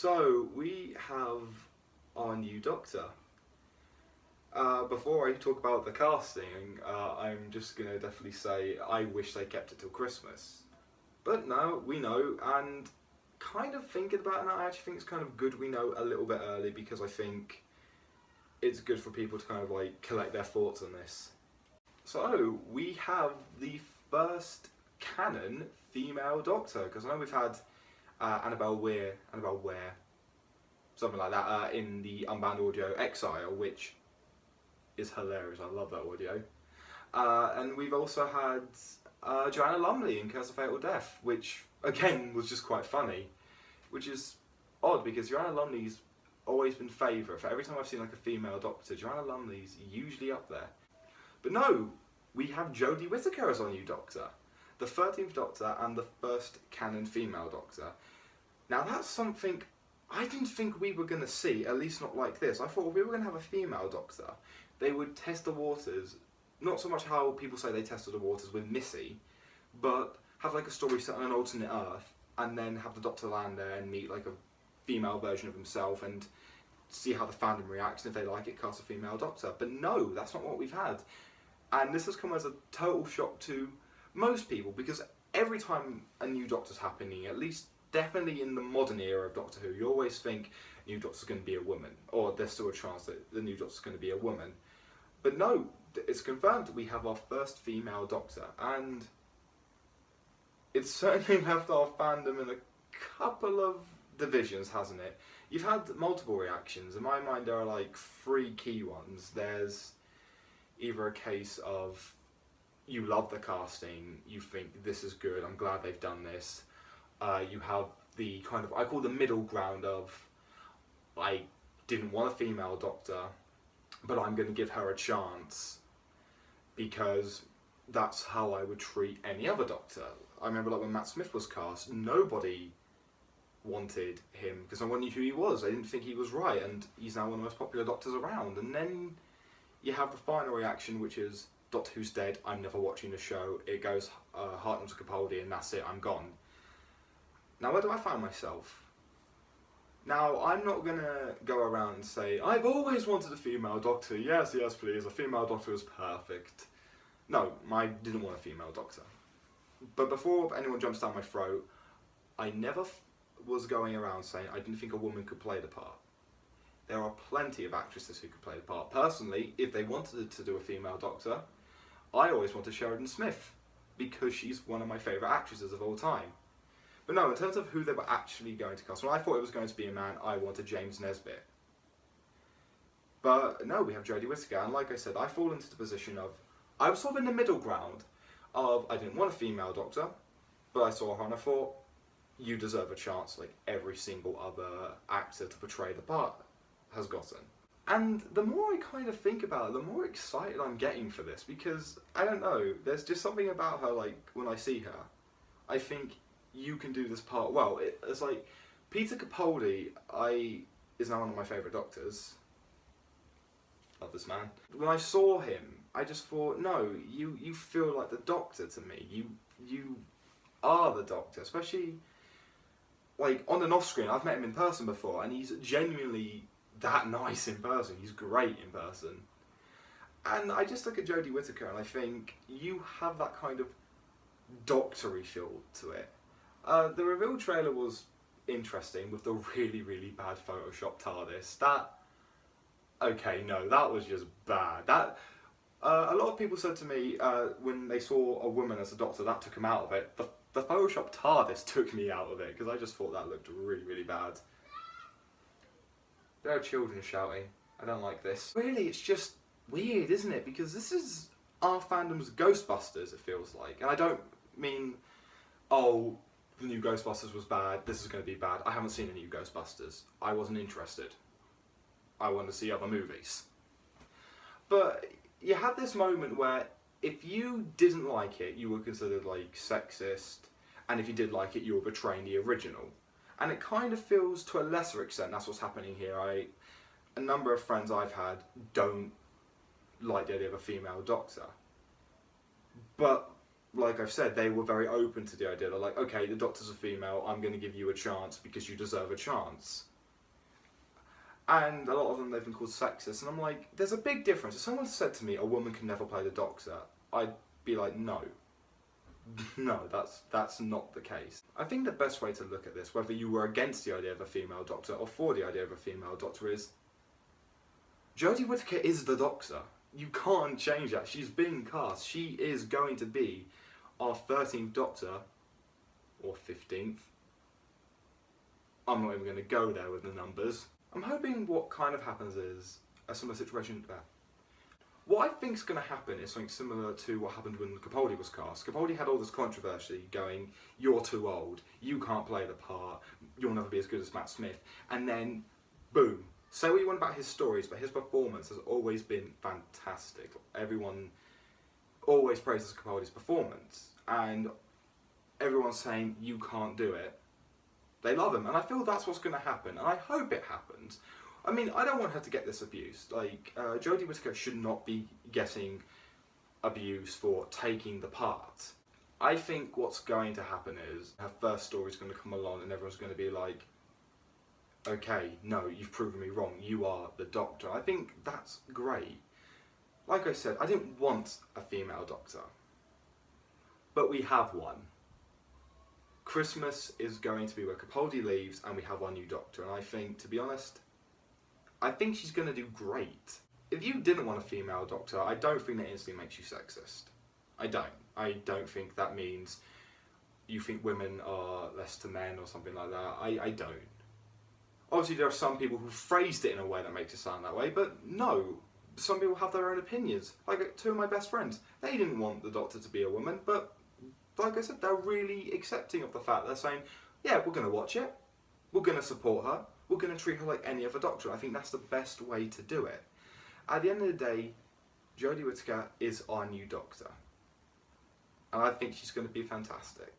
So we have our new Doctor. Before I talk about the casting, I'm just gonna definitely say I wish they kept it till Christmas. But no, we know, and kind of thinking about it now, I actually think it's kind of good we know a little bit early because I think it's good for people to kind of like collect their thoughts on this. So we have the first canon female Doctor because I know we've had Annabelle Ware, something like that, in the Unbound Audio Exile, which is hilarious. I love that audio. And we've also had Joanna Lumley in Curse of Fatal Death, which again was just quite funny, which is odd because Joanna Lumley's always been favourite for every time I've seen like a female Doctor. Joanna Lumley's usually up there. But no, we have Jodie Whittaker as our new Doctor, the 13th Doctor and the first canon female Doctor. Now that's something I didn't think we were going to see, at least not like this. I thought if we were going to have a female Doctor, they would test the waters, not so much how people say they tested the waters with Missy, but have like a story set on an alternate Earth, and then have the Doctor land there and meet like a female version of himself and see how the fandom reacts, and if they like it, cast a female Doctor. But no, that's not what we've had. And this has come as a total shock to most people, because every time a new Doctor's happening, at least definitely in the modern era of Doctor Who, you always think new Doctor's going to be a woman, or there's still a chance that the new Doctor's going to be a woman. But no, it's confirmed we have our first female Doctor, and it's certainly left our fandom in a couple of divisions, hasn't it? You've had multiple reactions. In my mind, there are like three key ones. There's either a case of you love the casting, you think this is good, I'm glad they've done this. You have the kind of, I call the middle ground of, I didn't want a female Doctor, but I'm going to give her a chance because that's how I would treat any other Doctor. I remember like when Matt Smith was cast, nobody wanted him because no one knew who he was. I didn't think he was right, and he's now one of the most popular Doctors around. And then you have the final reaction, which is Doctor Who's dead, I'm never watching the show, it goes Hartnell to Capaldi and that's it, I'm gone. Now where do I find myself? Now I'm not going to go around and say, I've always wanted a female Doctor, yes please, a female Doctor is perfect. No, I didn't want a female Doctor. But before anyone jumps down my throat, I never was going around saying I didn't think a woman could play the part. There are plenty of actresses who could play the part. Personally, if they wanted to do a female Doctor, I always wanted Sheridan Smith, because she's one of my favourite actresses of all time. But no, in terms of who they were actually going to cast, when I thought it was going to be a man, I wanted James Nesbitt. But no, we have Jodie Whittaker, and like I said, I fall into the position of, I was sort of in the middle ground of, I didn't want a female Doctor, but I saw her and I thought, you deserve a chance like every single other actor to portray the part has gotten. And the more I kind of think about it, the more excited I'm getting for this, because, I don't know, there's just something about her, like, when I see her, I think, you can do this part well. It's like, Peter Capaldi, is now one of my favourite Doctors. Love this man. When I saw him, I just thought, no, you feel like the Doctor to me. You are the Doctor, especially, like, on and off screen. I've met him in person before, and he's genuinely that nice in person. He's great in person. And I just look at Jodie Whittaker and I think you have that kind of doctory feel to it. The reveal trailer was interesting with the really, really bad Photoshop TARDIS. Okay, no, that was just bad. A lot of people said to me when they saw a woman as a Doctor, that took them out of it. The Photoshop TARDIS took me out of it because I just thought that looked really, really bad. There are children shouting. I don't like this. Really, it's just weird, isn't it? Because this is our fandom's Ghostbusters, it feels like. And I don't mean, oh, the new Ghostbusters was bad, this is going to be bad. I haven't seen a new Ghostbusters. I wasn't interested. I wanted to see other movies. But you had this moment where if you didn't like it, you were considered like sexist. And if you did like it, you were betraying the original. And it kind of feels, to a lesser extent, that's what's happening here. A number of friends I've had don't like the idea of a female Doctor. But, like I've said, they were very open to the idea. They're like, okay, the Doctor's a female, I'm going to give you a chance because you deserve a chance. And a lot of them, they've been called sexist, and I'm like, there's a big difference. If someone said to me, a woman can never play the Doctor, I'd be like, no. No, that's not the case. I think the best way to look at this, whether you were against the idea of a female Doctor or for the idea of a female Doctor, is Jodie Whittaker is the Doctor. You can't change that. She's been cast. She is going to be our 13th Doctor, or 15th. I'm not even going to go there with the numbers. I'm hoping what kind of happens is a similar situation there. What I think is going to happen is something similar to what happened when Capaldi was cast. Capaldi had all this controversy going, you're too old, you can't play the part, you'll never be as good as Matt Smith. And then, boom. Say what you want about his stories, but his performance has always been fantastic. Everyone always praises Capaldi's performance. And everyone's saying, you can't do it. They love him, and I feel that's what's going to happen, and I hope it happens. I mean, I don't want her to get this abuse. Like, Jodie Whittaker should not be getting abuse for taking the part. I think what's going to happen is her first story's going to come along and everyone's going to be like, okay, no, you've proven me wrong, you are the Doctor. I think that's great. Like I said, I didn't want a female Doctor, but we have one. Christmas is going to be where Capaldi leaves and we have our new Doctor, and I think, to be honest, I think she's going to do great. If you didn't want a female Doctor, I don't think that instantly makes you sexist. I don't. I don't think that means you think women are less to men or something like that. I don't. Obviously there are some people who phrased it in a way that makes it sound that way, but no. Some people have their own opinions. Like two of my best friends, they didn't want the Doctor to be a woman, but like I said, they're really accepting of the fact. They're saying, yeah, we're going to watch it, we're going to support her, we're going to treat her like any other Doctor. I think that's the best way to do it. At the end of the day, Jodie Whittaker is our new Doctor. And I think she's going to be fantastic.